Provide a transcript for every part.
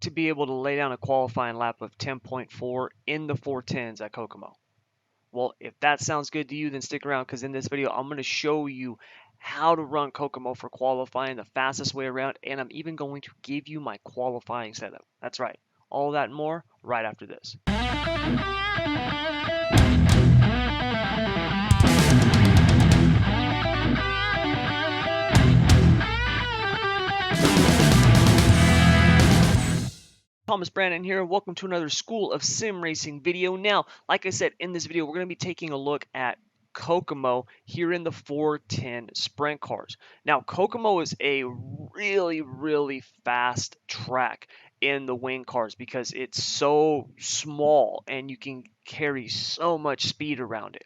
to be able to lay down a qualifying lap of 10.4 in the 410s at Kokomo? Well, if that sounds good to you, then stick around, because in this video, I'm going to show you how to run Kokomo for qualifying the fastest way around, and I'm even going to give you my qualifying setup. That's right. All that and more right after this. Thomas Brandon here. Welcome to another School of Sim Racing video. Now, like I said, in this video, we're going to be taking a look at Kokomo here in the 410 sprint cars. Now, Kokomo is a really fast track in the wing cars because it's so small and you can carry so much speed around it.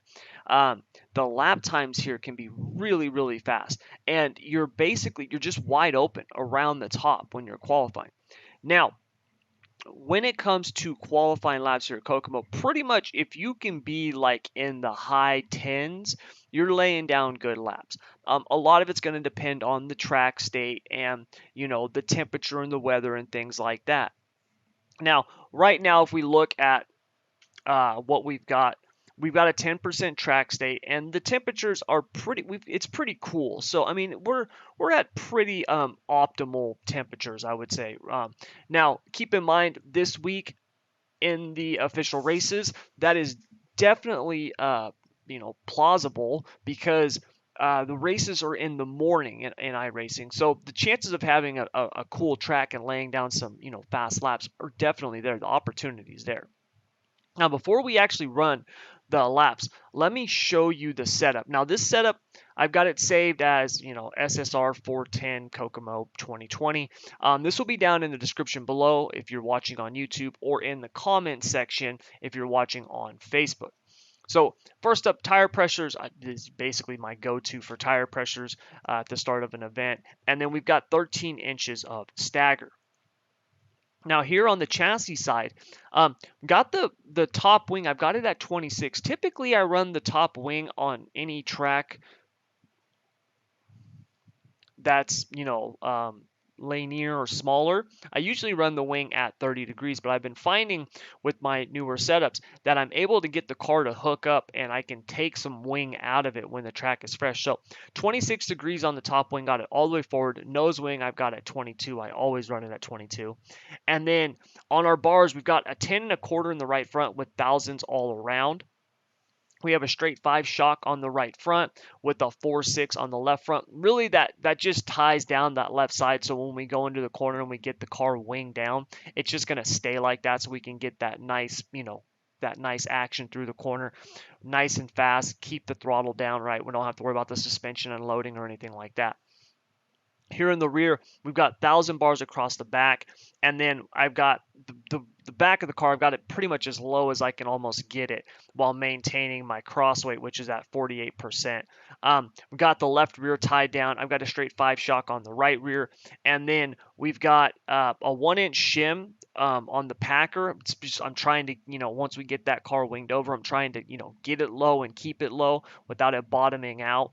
The lap times here can be really fast, and you're just wide open around the top when you're qualifying. Now, when it comes to qualifying laps here at Kokomo, pretty much if you can be like in the high 10s, you're laying down good laps. A lot of it's going to depend on the track state and, the temperature and the weather and things like that. Now, right now, if we look at what we've got a 10% track state, and the temperatures are it's pretty cool. So I mean, we're at pretty optimal temperatures, I would say. Now keep in mind, this week in the official races, that is definitely plausible, because the races are in the morning in iRacing, so the chances of having a cool track and laying down some fast laps are definitely there. The opportunity is there. Now, before we actually run the laps, let me show you the setup. Now, this setup, I've got it saved as, SSR 410 Kokomo 2020. This will be down in the description below if you're watching on YouTube, or in the comment section if you're watching on Facebook. So first up, tire pressures. This is basically my go-to for tire pressures at the start of an event. And then we've got 13 inches of stagger. Now here on the chassis side, got the top wing, I've got it at 26. Typically I run the top wing on any track that's, linear or smaller. I usually run the wing at 30 degrees, but I've been finding with my newer setups that I'm able to get the car to hook up, and I can take some wing out of it when the track is fresh. So 26 degrees on the top wing, got it all the way forward. Nose wing, I've got at 22. I always run it at 22. And then on our bars, we've got a 10 1/4 in the right front with thousands all around. We have a straight 5 shock on the right front with a 4.6 on the left front. Really, that just ties down that left side, so when we go into the corner and we get the car wing down, it's just going to stay like that, so we can get that nice, that nice action through the corner, nice and fast, keep the throttle down right. We don't have to worry about the suspension unloading or anything like that. Here in the rear, we've got 1,000 bars across the back, and then I've got the back of the car, I've got it pretty much as low as I can almost get it while maintaining my cross weight, which is at 48%. We've got the left rear tied down. I've got a straight 5 shock on the right rear, and then we've got a 1-inch shim on the Packer. I'm trying to, once we get that car winged over, I'm trying to, get it low and keep it low without it bottoming out.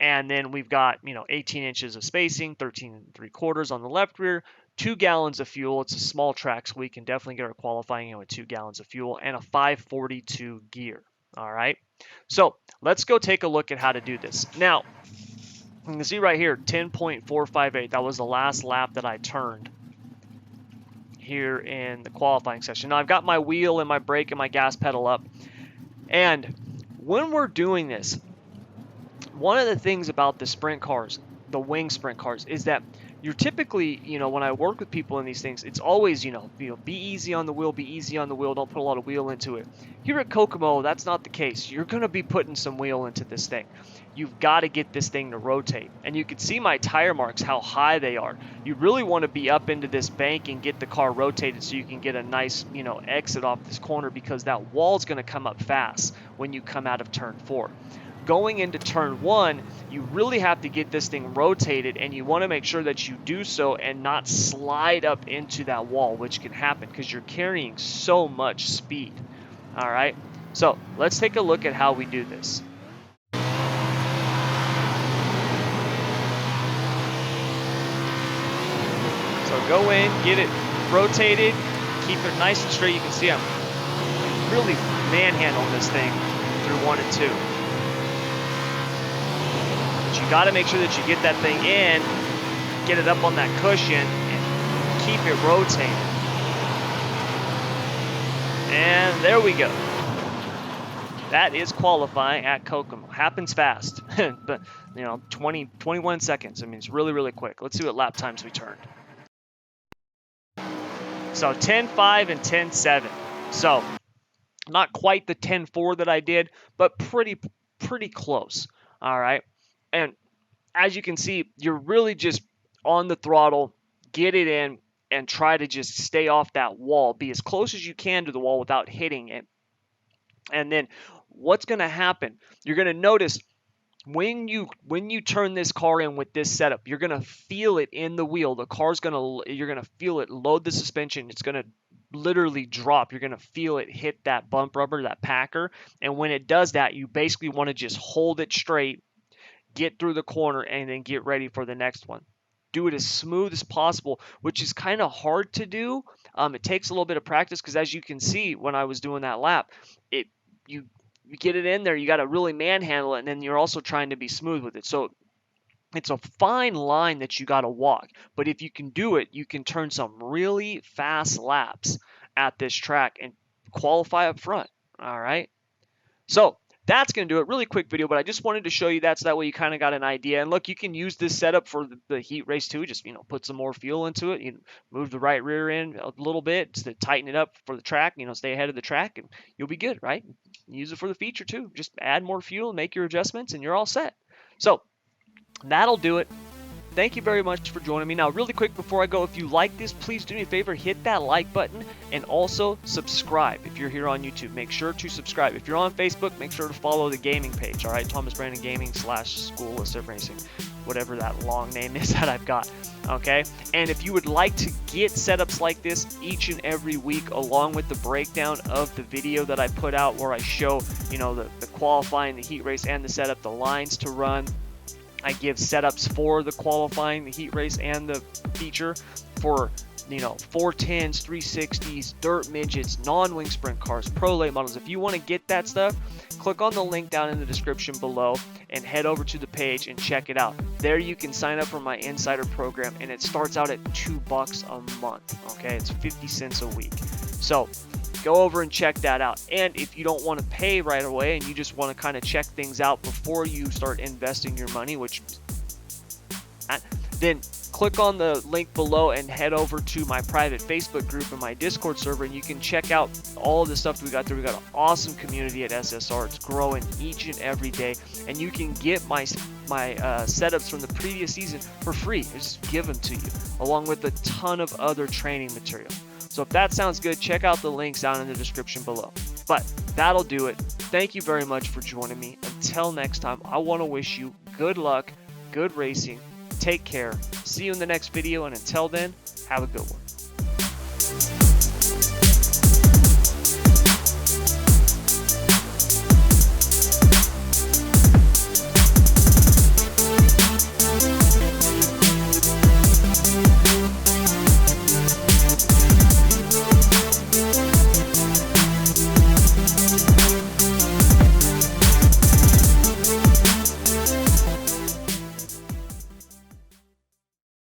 And then we've got, 18 inches of spacing, 13 3/4 on the left rear, 2 gallons of fuel. It's a small track, so we can definitely get our qualifying in with 2 gallons of fuel, and a 542 gear. All right. So let's go take a look at how to do this. Now, you can see right here, 10.458. That was the last lap that I turned here in the qualifying session. Now I've got my wheel and my brake and my gas pedal up. And when we're doing this, one of the things about the sprint cars, the wing sprint cars, is that you're typically, when I work with people in these things, it's always, be easy on the wheel, don't put a lot of wheel into it. Here at Kokomo, that's not the case. You're going to be putting some wheel into this thing. You've got to get this thing to rotate. And you can see my tire marks, how high they are. You really want to be up into this bank and get the car rotated so you can get a nice, exit off this corner, because that wall's going to come up fast when you come out of turn 4. Going into turn 1, you really have to get this thing rotated, and you want to make sure that you do so and not slide up into that wall, which can happen because you're carrying so much speed. All right, so let's take a look at how we do this. So go in, get it rotated, keep it nice and straight. You can see I'm really manhandling this thing through 1 and 2. But you got to make sure that you get that thing in, get it up on that cushion, and keep it rotating. And there we go. That is qualifying at Kokomo. Happens fast, but 21 seconds. I mean, it's really, really quick. Let's see what lap times we turned. So 10.5 and 10.7. So not quite the 10.4 that I did, but pretty close. All right. And as you can see, you're really just on the throttle, get it in, and try to just stay off that wall. Be as close as you can to the wall without hitting it. And then what's going to happen? You're going to notice when you turn this car in with this setup, you're going to feel it in the wheel. The car's you're going to feel it load the suspension. It's going to literally drop. You're going to feel it hit that bump rubber, that packer. And when it does that, you basically want to just hold it straight, get through the corner, and then get ready for the next one. Do it as smooth as possible, which is kind of hard to do. It takes a little bit of practice because, as you can see, when I was doing that lap, you get it in there, you got to really manhandle it, and then you're also trying to be smooth with it. So it's a fine line that you got to walk. But if you can do it, you can turn some really fast laps at this track and qualify up front. All right. So that's going to do it. Really quick video, but I just wanted to show you that so that way you kind of got an idea. And look, you can use this setup for the heat race too. Just, put some more fuel into it. You move the right rear end a little bit just to tighten it up for the track, stay ahead of the track, and you'll be good, right? Use it for the feature too. Just add more fuel, make your adjustments, and you're all set. So that'll do it. Thank you very much for joining me. Now, really quick before I go, if you like this, please do me a favor, hit that like button and also subscribe. If you're here on YouTube, make sure to subscribe. If you're on Facebook, make sure to follow the gaming page, all right? Thomas Brandon Gaming / School of Sim Racing, whatever that long name is that I've got, okay? And if you would like to get setups like this each and every week, along with the breakdown of the video that I put out where I show, the qualifying, the heat race, and the setup, the lines to run, I give setups for the qualifying, the heat race, and the feature for 410s, 360s, dirt midgets, non-wing sprint cars, pro late models. If you want to get that stuff, click on the link down in the description below and head over to the page and check it out. There you can sign up for my Insider Program, and it starts out at $2 a month. Okay, it's 50 cents a week. So go over and check that out. And if you don't want to pay right away and you just want to kind of check things out before you start investing your money, then click on the link below and head over to my private Facebook group and my Discord server, and you can check out all of the stuff that we got there. We got an awesome community at SSR. It's growing each and every day, and you can get my setups from the previous season for free. I just give them to you, along with a ton of other training material. So if that sounds good, check out the links down in the description below. But that'll do it. Thank you very much for joining me. Until next time, I want to wish you good luck, good racing, take care, see you in the next video, and until then, have a good one.